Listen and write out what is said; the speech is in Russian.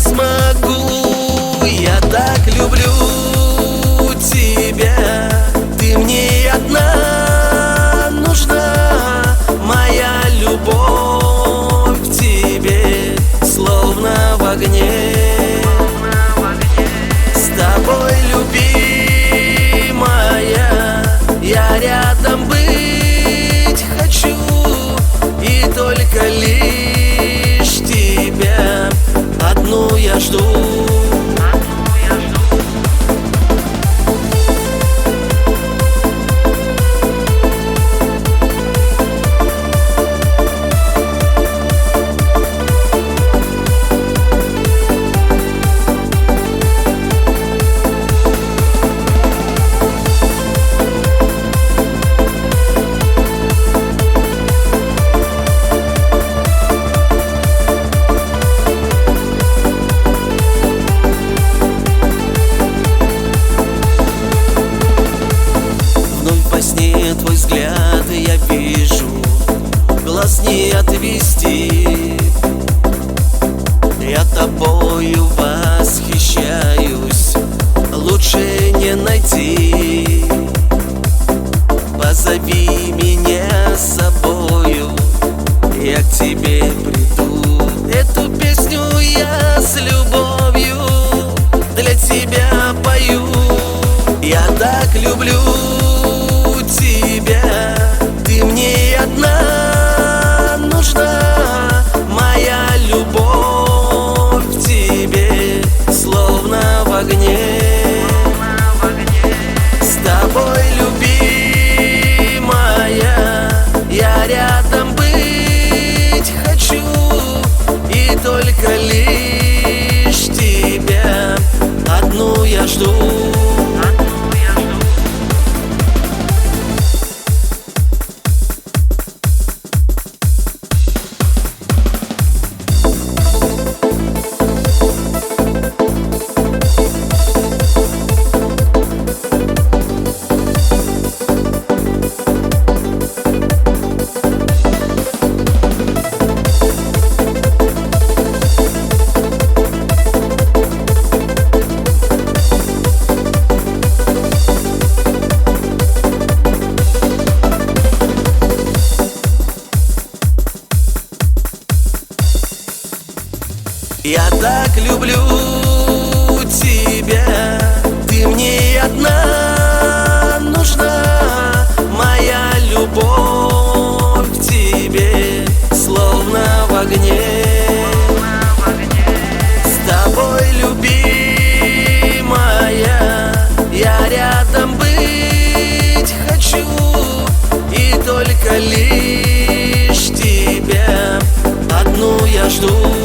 смогу. Я так люблю тебя, ты мне одна нужна. Моя любовь к тебе словно в огне. С тобой, любимая, я рядом быть хочу, и только лишь тебя одну я жду. Во сне твой взгляд я вижу, глаз не отвести. Я тобою восхищаюсь, лучше не найти. Позови меня с собою, я к тебе приду. Эту песню я с любовью для тебя пою. Я так люблю тебя, ты мне одна нужна. Моя любовь к тебе словно в огне. С тобой, любимая, я рядом быть хочу, и только лишь тебя одну я жду. Я так люблю тебя, ты мне одна нужна. Моя любовь к тебе словно в огне. С тобой, любимая, я рядом быть хочу, и только лишь тебя одну я жду.